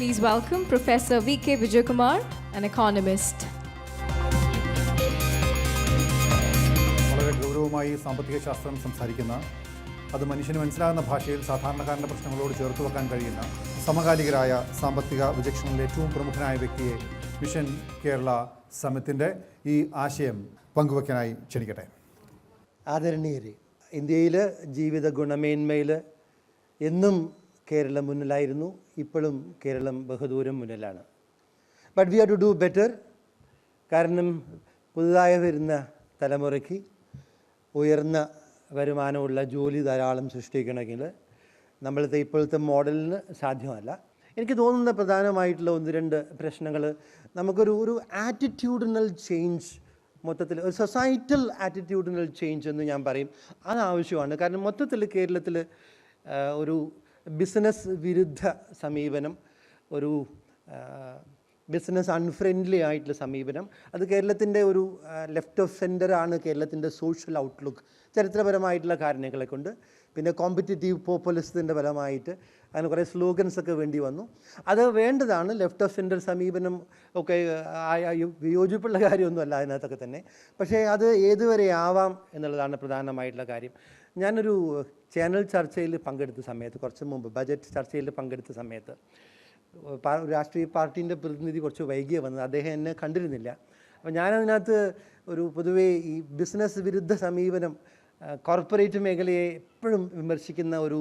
Please welcome Professor V.K. Vijayakumar, an economist. വളരെ ഗൗരവമായി സാമ്പത്തിക ശാസ്ത്രം സംസാരിക്കുന്ന, അത് മനുഷ്യന് മനസ്സിലാകുന്ന ഭാഷയിൽ സാധാരണക്കാരൻ്റെ പ്രശ്നങ്ങളോട് ചേർത്ത് വെക്കാൻ കഴിയുന്ന സമകാലികരായ സാമ്പത്തിക വിചക്ഷണങ്ങളിൽ ഏറ്റവും പ്രമുഖനായ വ്യക്തിയെ വിഷൻ കേരള സമിറ്റിൻ്റെ ഈ ആശയം പങ്കുവയ്ക്കാനായി ക്ഷണിക്കട്ടെ. ആദരണീയരെ, ഇന്ത്യയിൽ ജീവിത ഗുണമേന്മയിൽ എന്നും കേരളം മുന്നിലായിരുന്നു. ഇപ്പോഴും കേരളം ബഹുദൂരം മുന്നിലാണ്. But we have to do better. കാരണം പുതുതായി വരുന്ന തലമുറയ്ക്ക് ഉയർന്ന വരുമാനമുള്ള ജോലി ധാരാളം സൃഷ്ടിക്കണമെങ്കിൽ നമ്മളത്തെ ഇപ്പോഴത്തെ മോഡലിന് സാധ്യമല്ല. എനിക്ക് തോന്നുന്ന പ്രധാനമായിട്ടുള്ള ഒന്ന് രണ്ട് പ്രശ്നങ്ങൾ, നമുക്കൊരു ആറ്റിറ്റ്യൂഡിനൽ ചേഞ്ച്, മൊത്തത്തിൽ ഒരു സൊസൈറ്റൽ ആറ്റിറ്റ്യൂഡിനൽ ചേഞ്ച് എന്ന് ഞാൻ പറയും, അത് ആവശ്യമാണ്. കാരണം മൊത്തത്തിൽ കേരളത്തിൽ ഒരു ബിസിനസ് വിരുദ്ധ സമീപനം, ഒരു ബിസിനസ് അൺഫ്രണ്ട്ലി ആയിട്ടുള്ള സമീപനം, അത് കേരളത്തിൻ്റെ ഒരു ലെഫ്റ്റ് ഓഫ് സെൻറ്ററാണ് കേരളത്തിൻ്റെ സോഷ്യൽ ഔട്ട്ലുക്ക്, ചരിത്രപരമായിട്ടുള്ള കാരണങ്ങളെ കൊണ്ട്. പിന്നെ കോമ്പറ്റിറ്റീവ് പോപ്പുലിസത്തിൻ്റെ ഫലമായിട്ട് അതിന് കുറേ സ്ലോഗൻസൊക്കെ വേണ്ടി വന്നു. അത് വേണ്ടതാണ്. ലെഫ്റ്റ് ഓഫ് സെൻറ്റർ സമീപനം ഒക്കെ വിയോജിപ്പുള്ള കാര്യമൊന്നുമല്ല അതിനകത്തൊക്കെ തന്നെ. പക്ഷേ അത് ഏതുവരെ ആവാം എന്നുള്ളതാണ് പ്രധാനമായിട്ടുള്ള കാര്യം. ഞാനൊരു ചാനൽ ചർച്ചയിൽ പങ്കെടുത്ത സമയത്ത്, കുറച്ച് മുമ്പ് ബജറ്റ് ചർച്ചയിൽ പങ്കെടുത്ത സമയത്ത്, രാഷ്ട്രീയ പാർട്ടീൻ്റെ പ്രതിനിധി കുറച്ച് വൈകിയ വന്നത്, അദ്ദേഹം എന്നെ കണ്ടിരുന്നില്ല. അപ്പോൾ ഞാനതിനകത്ത് പൊതുവേ ഈ ബിസിനസ് വിരുദ്ധ സമീപനം, കോർപ്പറേറ്റ് മേഖലയെ എപ്പോഴും വിമർശിക്കുന്ന ഒരു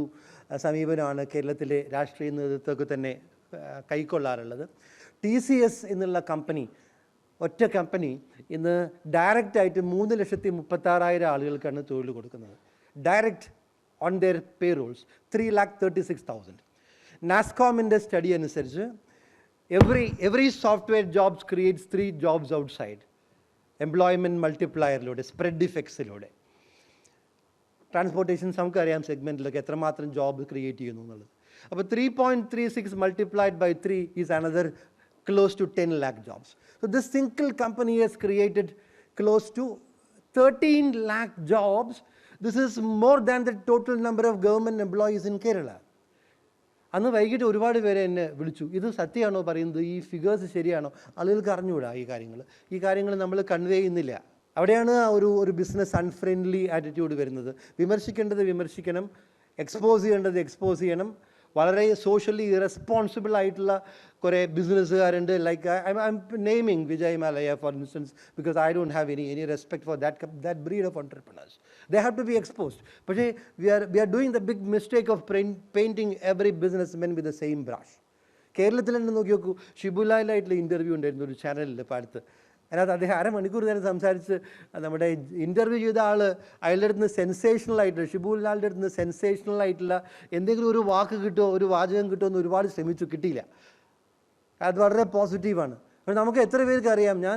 സമീപനമാണ് കേരളത്തിലെ രാഷ്ട്രീയ നേതൃത്വമൊക്കെ തന്നെ കൈക്കൊള്ളാറുള്ളത്. TCS എന്നുള്ള കമ്പനി, ഒറ്റ കമ്പനി ഇന്ന് ഡയറക്റ്റായിട്ട് 3,36,000 ആളുകൾക്കാണ് തൊഴിൽ കൊടുക്കുന്നത്. Direct on their payrolls 3,36,000. നാസ്കോമിൻ്റെ സ്റ്റഡി അനുസരിച്ച് every software jobs creates 3 jobs outside. Employment മൾട്ടിപ്ലയറിലൂടെ, സ്പ്രെഡ് ഇഫക്ട്സിലൂടെ. ട്രാൻസ്പോർട്ടേഷൻ നമുക്കറിയാം സെഗ്മെൻറ്റിലൊക്കെ എത്രമാത്രം ജോബ് ക്രിയേറ്റ് ചെയ്യുന്നു എന്നുള്ളത്. അപ്പോൾ 3.36 multiplied by 3 is another close to 10 lakh jobs. So this single company has created close to 13 lakh jobs. This is more than the total number of government employees in Kerala. അന്ന് വൈകിട്ട് ഒരുപാട് പേരെ എന്നെ വിളിച്ചു, ഇത് സത്യമാണോ പറയുന്നത്, ഈ ഫിഗേഴ്സ് ശരിയാണോ? ആളുകൾക്ക് അറിഞ്ഞുകൂടാ ഈ കാര്യങ്ങൾ നമ്മൾ കൺവേ ചെയ്യുന്നില്ല. അവിടെയാണ് ഒരു ബിസിനസ് അൺഫ്രണ്ട്ലി ആറ്റിറ്റ്യൂഡ് വരുന്നത്. വിമർശിക്കേണ്ടത് വിമർശിക്കണം, എക്സ്പോസ് ചെയ്യേണ്ടത് എക്സ്പോസ് ചെയ്യണം. വളരെ സോഷ്യലി റെസ്പോൺസിബിൾ ആയിട്ടുള്ള കുറേ ബിസിനസ്സുകാരുണ്ട്. Like I'm naming Vijay Mallya for instance, because I don't have any respect for that breed of entrepreneurs. They have to be exposed. പക്ഷേ we are doing the big mistake of painting every business men with the same brush. കേരളത്തിൽ തന്നെ നോക്കി നോക്കൂ, ഷിബുലാലായിട്ടുള്ള interview ഉണ്ടായിരുന്നു ഒരു ചാനലിൽ ഇപ്പോൾ അടുത്ത്. അതിനകത്ത് അദ്ദേഹം അരമണിക്കൂർ നേരം സംസാരിച്ച് നമ്മുടെ ഇൻ്റർവ്യൂ ചെയ്ത ആൾ അയാളുടെ അടുത്ത് നിന്ന് സെൻസേഷണലായിട്ടുള്ള, ഷിബുലാലിൻ്റെ അടുത്ത് നിന്ന് സെൻസേഷണലായിട്ടുള്ള എന്തെങ്കിലും ഒരു വാക്ക് കിട്ടുമോ, ഒരു വാചകം കിട്ടുമോ എന്ന് ഒരുപാട് ശ്രമിച്ചു, കിട്ടിയില്ല. അത് വളരെ പോസിറ്റീവാണ്. പക്ഷേ നമുക്ക് എത്ര പേർക്ക് അറിയാം, ഞാൻ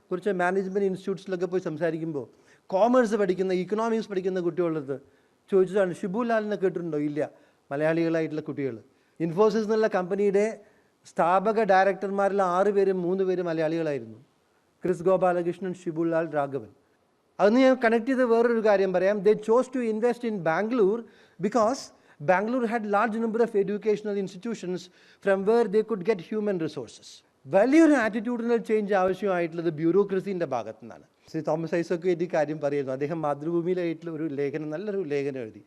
കുറച്ച് മാനേജ്മെൻറ്റ് ഇൻസ്റ്റിറ്റ്യൂട്ട്സിലൊക്കെ പോയി സംസാരിക്കുമ്പോൾ കോമേഴ്സ് പഠിക്കുന്ന, ഇക്കണോമിക്സ് പഠിക്കുന്ന കുട്ടികളുടെ ചോദിച്ചതാണ്, ഷിബുലാലിനെ കേട്ടിട്ടുണ്ടോ? ഇല്ല. മലയാളികളായിട്ടുള്ള കുട്ടികൾ. ഇൻഫോസിസ് എന്നുള്ള കമ്പനിയുടെ സ്ഥാപക ഡയറക്ടർമാരിൽ 6 പേരും 3 പേര് മലയാളികളായിരുന്നു. ക്രിസ് ഗോപാലകൃഷ്ണൻ, ഷിബുലാൽ, രാഘവൻ. അതൊന്ന് ഞാൻ കണക്ട് ചെയ്ത് വേറൊരു കാര്യം പറയാം. They chose to invest in Bangalore because Bangalore had large number of educational institutions from where they could get human resources. വലിയൊരു ആറ്റിറ്റ്യൂഡിനൽ ചേഞ്ച് ആവശ്യമായിട്ടുള്ളത് ബ്യൂറോക്രസീൻ്റെ ഭാഗത്തു നിന്നാണ്. ശ്രീ തോമസ് ഐസക്ക് ഈ കാര്യം പറയുന്നു. അദ്ദേഹം മാതൃഭൂമിയിലായിട്ടുള്ള ഒരു ലേഖനം, നല്ലൊരു ലേഖനം എഴുതി.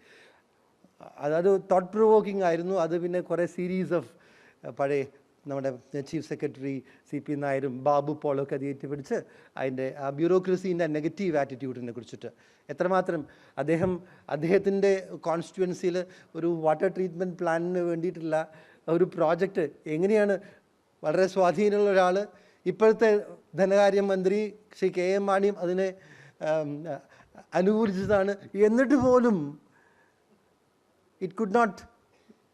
അത് തോട്ട് പ്രൊവോക്കിംഗ് ആയിരുന്നു. അത് പിന്നെ കുറേ സീരീസ് ഓഫ് പഴയ നമ്മുടെ ചീഫ് സെക്രട്ടറി CP നായരും ബാബു പോളൊക്കെ അത് ഏറ്റുപിടിച്ച് അതിൻ്റെ ആ ബ്യൂറോക്രസീൻ്റെ നെഗറ്റീവ് ആറ്റിറ്റ്യൂഡിനെ കുറിച്ചിട്ട് എത്രമാത്രം അദ്ദേഹത്തിൻ്റെ കോൺസ്റ്റിറ്റ്യുവൻസിയിൽ ഒരു വാട്ടർ ട്രീറ്റ്മെൻറ്റ് പ്ലാനിന് വേണ്ടിയിട്ടുള്ള ഒരു പ്രോജക്റ്റ് എങ്ങനെയാണ് വളരെ സ്വാധീനമുള്ള ഒരാൾ, ഇപ്പോഴത്തെ ധനകാര്യമന്ത്രി ശ്രീ KM മാണിയും അതിനെ അനുകൂലിച്ചതാണ്. എന്നിട്ട് പോലും it could not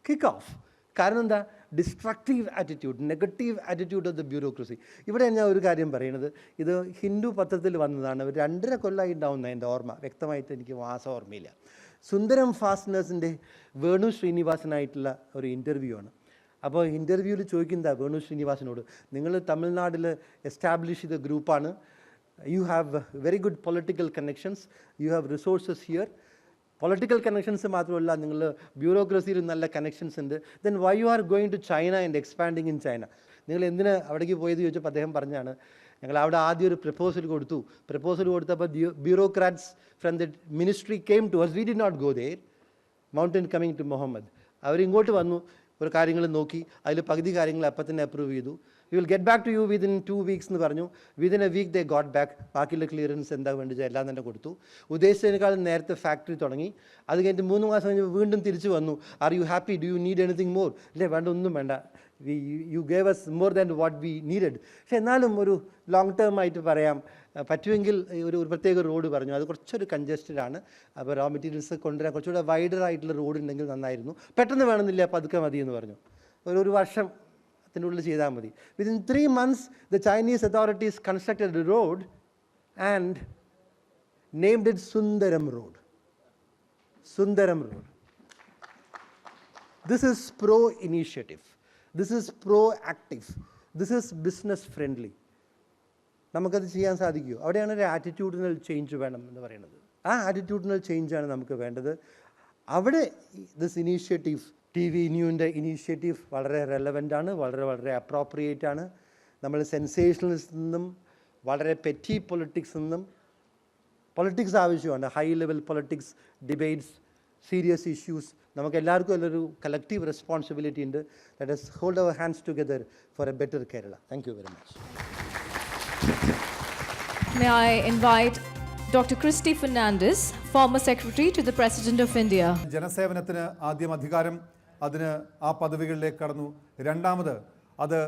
kick off. കാരണം എന്താ? Destructive attitude, negative attitude of the bureaucracy. ഇവിടെ ഞാൻ ഒരു കാര്യം പറയുന്നത്, ഇത് ഹിന്ദു പത്രത്തിൽ വന്നതാണ്. 2.5 കൊല്ലമായി ഉണ്ടാവുന്ന എൻ്റെ ഓർമ്മ, വ്യക്തമായിട്ട് എനിക്ക് മാസം ഓർമ്മയില്ല. സുന്ദരം ഫാസ്റ്റനേഴ്സിൻ്റെ വേണു ശ്രീനിവാസനായിട്ടുള്ള ഒരു ഇൻ്റർവ്യൂ ആണ്. അപ്പോൾ ഇൻ്റർവ്യൂവിൽ ചോദിക്കുന്നതാണ് വേണു ശ്രീനിവാസനോട്, നിങ്ങൾ തമിഴ്നാട്ടിൽ എസ്റ്റാബ്ലിഷ് ചെയ്ത ഗ്രൂപ്പാണ്, you have very good political connections, you have resources here, political connections മാത്രമല്ല, നിങ്ങൾ ബ്യൂറോക്രസിയിൽ നല്ല കണക്ഷൻസ് ഉണ്ട്. Then why you are going to China and expanding in China? നിങ്ങൾ എന്തിന് അവിടേക്ക് പോയത് ചോദിച്ചപ്പോൾ അദ്ദേഹം പറഞ്ഞാണ്, ഞങ്ങൾ അവിടെ ആദ്യം ഒരു പ്രപ്പോസൽ കൊടുത്തപ്പോൾ bureaucrats from the ministry came to us. We did not go there. Mountain coming to Muhammad. അവരിങ്ങോട്ട് വന്നു, ഒരു കാര്യങ്ങൾ നോക്കി, അതിൽ പകുതി കാര്യങ്ങൾ അപ്പം തന്നെ അപ്രൂവ് ചെയ്തു. We will get back to you within 2 weeks എന്ന് പറഞ്ഞു. Within a week they got back. ബാക്കിയുള്ള ക്ലിയറൻസ് എന്താ വേണ്ടത് എല്ലാം തന്നെ കൊടുത്തു. ഉദ്ദേശിച്ചതിനേക്കാളും നേരത്തെ ഫാക്ടറി തുടങ്ങി. അത് കഴിഞ്ഞിട്ട് 3 മാസം കഴിഞ്ഞ് വീണ്ടും തിരിച്ചു വന്നു. Are you happy? Do you need anything more? ഇല്ലേ, വേണ്ട, ഒന്നും വേണ്ട. U gave us more than what we needed. പക്ഷെ എന്നാലും ഒരു ലോങ് ടേം ആയിട്ട് പറയാം, പറ്റുമെങ്കിൽ ഒരു പ്രത്യേക റോഡ് പറഞ്ഞു. അത് കുറച്ചൊരു കൺജസ്റ്റഡ് ആണ്. അപ്പോൾ റോ മെറ്റീരിയൽസ് കൊണ്ടുവരാൻ കുറച്ചുകൂടെ വൈഡർ ആയിട്ടുള്ള റോഡ് ഉണ്ടെങ്കിൽ നന്നായിരുന്നു. പെട്ടെന്ന് വേണമെന്നില്ല, പതുക്കെ മതി എന്ന് പറഞ്ഞു. ഒരു വർഷത്തിൻ്റെ ഉള്ളിൽ ചെയ്താൽ മതി. Within 3 months the Chinese authorities constructed a road and named it Sundaram Road. Sundaram Road. This is pro-initiative. This is proactive. This is business friendly. നമുക്കത് ചെയ്യാൻ സാധിക്കുമോ? അവിടെയാണ് ഒരു ആറ്റിറ്റ്യൂഡിനൽ ചേഞ്ച് വേണം എന്ന് പറയുന്നത്. ആ ആറ്റിറ്റ്യൂഡിനൽ ചേഞ്ചാണ് നമുക്ക് വേണ്ടത്. അവിടെ ദിസ് ഇനീഷ്യേറ്റീവ്, ടി വി ന്യൂവിൻ്റെ ഇനീഷ്യേറ്റീവ് വളരെ റെലവൻ്റ് ആണ്, വളരെ അപ്രോപ്രിയേറ്റ് ആണ്. നമ്മൾ സെൻസേഷണലിസ്റ്റ് നിന്നും വളരെ പെറ്റി പൊളിറ്റിക്സ് നിന്നും, പൊളിറ്റിക്സ് ആവശ്യമാണ്, high level politics, debates, serious issues, നമുക്ക് എല്ലാവർക്കും അതിലൊരു കളക്റ്റീവ് റെസ്പോൺസിബിലിറ്റി ഉണ്ട്. Let us hold our hands together for a better Kerala. Thank you very much. May I invite Dr. Christy Fernandez, former Secretary to the President of India. ജനസേവനത്തിന് ആദ്യം അധികാരം, അതിന് ആ പദവികളിലേക്ക് കടന്നു. രണ്ടാമത് അത്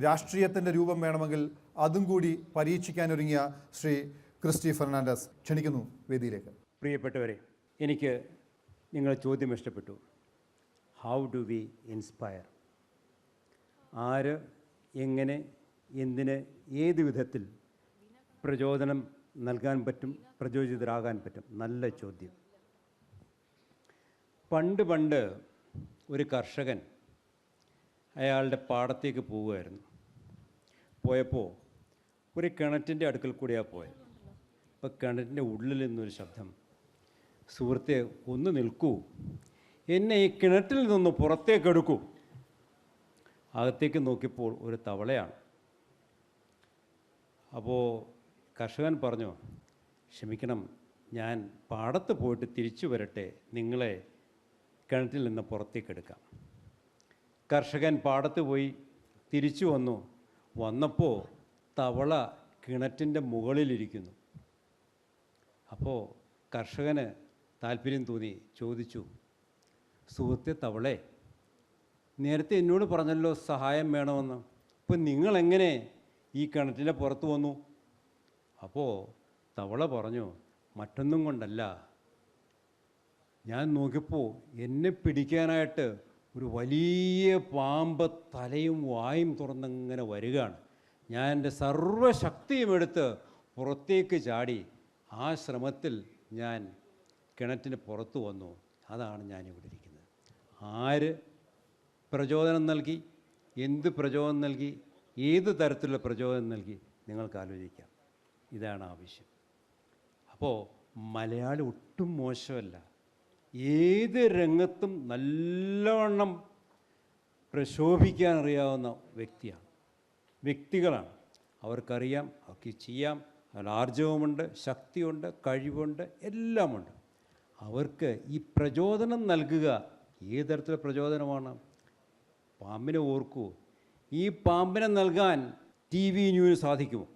രാഷ്ട്രീയത്തിൻ്റെ രൂപം വേണമെങ്കിൽ അതും കൂടി പരീക്ഷിക്കാനൊരുങ്ങിയ ശ്രീ ക്രിസ്റ്റി ഫെർണാണ്ടസ്, ക്ഷണിക്കുന്നു വേദിയിലേക്ക്. പ്രിയപ്പെട്ടവരെ, എനിക്ക് നിങ്ങളുടെ ചോദ്യം ഇഷ്ടപ്പെട്ടു. How do we inspire? ആര്, എങ്ങനെ, എന്തിന്, ഏത് വിധത്തിൽ പ്രചോദനം നൽകാൻ പറ്റും, പ്രചോദിതരാകാൻ പറ്റും? നല്ല ചോദ്യം. പണ്ട് ഒരു കർഷകൻ അയാളുടെ പാടത്തേക്ക് പോവുകയായിരുന്നു. പോയപ്പോൾ ഒരു കിണറ്റിൻ്റെ അടുക്കൽ കൂടിയാണ് പോയത്. അപ്പോൾ കിണറ്റിൻ്റെ ഉള്ളിൽ നിന്നൊരു ശബ്ദം, സുഹൃത്തെ ഒന്ന് നിൽക്കൂ, എന്നെ ഈ കിണറ്റിൽ നിന്ന് പുറത്തേക്ക് എടുക്കൂ. അകത്തേക്ക് നോക്കിയപ്പോൾ ഒരു തവളയാണ്. അപ്പോൾ കർഷകൻ പറഞ്ഞു, ക്ഷമിക്കണം, ഞാൻ പാടത്ത് പോയിട്ട് തിരിച്ചു വരട്ടെ, നിങ്ങളെ കിണറ്റിൽ നിന്ന് പുറത്തേക്ക് എടുക്കാം. കർഷകൻ പാടത്ത് പോയി തിരിച്ചു വന്നപ്പോൾ തവള കിണറ്റിൻ്റെ മുകളിലിരിക്കുന്നു. അപ്പോൾ കർഷകന് താല്പര്യം തോന്നി, ചോദിച്ചു, സുഹൃത്തെ തവളെ, നേരത്തെ എന്നോട് പറഞ്ഞല്ലോ സഹായം വേണമെന്ന്, ഇപ്പം നിങ്ങളെങ്ങനെ ഈ കിണറ്റിൻ്റെ പുറത്ത് വന്നു? അപ്പോൾ തവള പറഞ്ഞു, മറ്റൊന്നും കൊണ്ടല്ല, ഞാൻ നോക്കിയപ്പോൾ എന്നെ പിടിക്കാനായിട്ട് ഒരു വലിയ പാമ്പ് തലയും വായും തുറന്നിങ്ങനെ വരികയാണ്. ഞാൻ എൻ്റെ സർവ്വശക്തിയും എടുത്ത് പുറത്തേക്ക് ചാടി. ആ ശ്രമത്തിൽ ഞാൻ കിണറ്റിന് പുറത്തു വന്നു. അതാണ് ഞാനിവിടെ ഇരിക്കുന്നത്. ആര് പ്രചോദനം നൽകി, എന്ത് പ്രചോദനം നൽകി, ഏത് തരത്തിലുള്ള പ്രചോദനം നൽകി, നിങ്ങൾക്ക് ആലോചിക്കാം. ഇതാണ് ആവശ്യം. അപ്പോൾ മലയാളി ഒട്ടും മോശമല്ല, ഏത് രംഗത്തും നല്ലവണ്ണം പ്രശോഭിക്കാൻ അറിയാവുന്ന വ്യക്തികളാണ്. അവർക്കറിയാം, അവർക്ക് ചെയ്യാം, അതിൽ ആർജവമുണ്ട്, ശക്തിയുണ്ട്, കഴിവുണ്ട്, എല്ലാമുണ്ട്. അവർക്ക് ഈ പ്രചോദനം നൽകുക ഏത് തരത്തിലുള്ള പ്രചോദനമാണ്? പാമ്പിനെ ഓർക്കൂ, ഈ പാമ്പിനെ നൽകാൻ ടി വി ന്യൂസിന് സാധിക്കുമോ?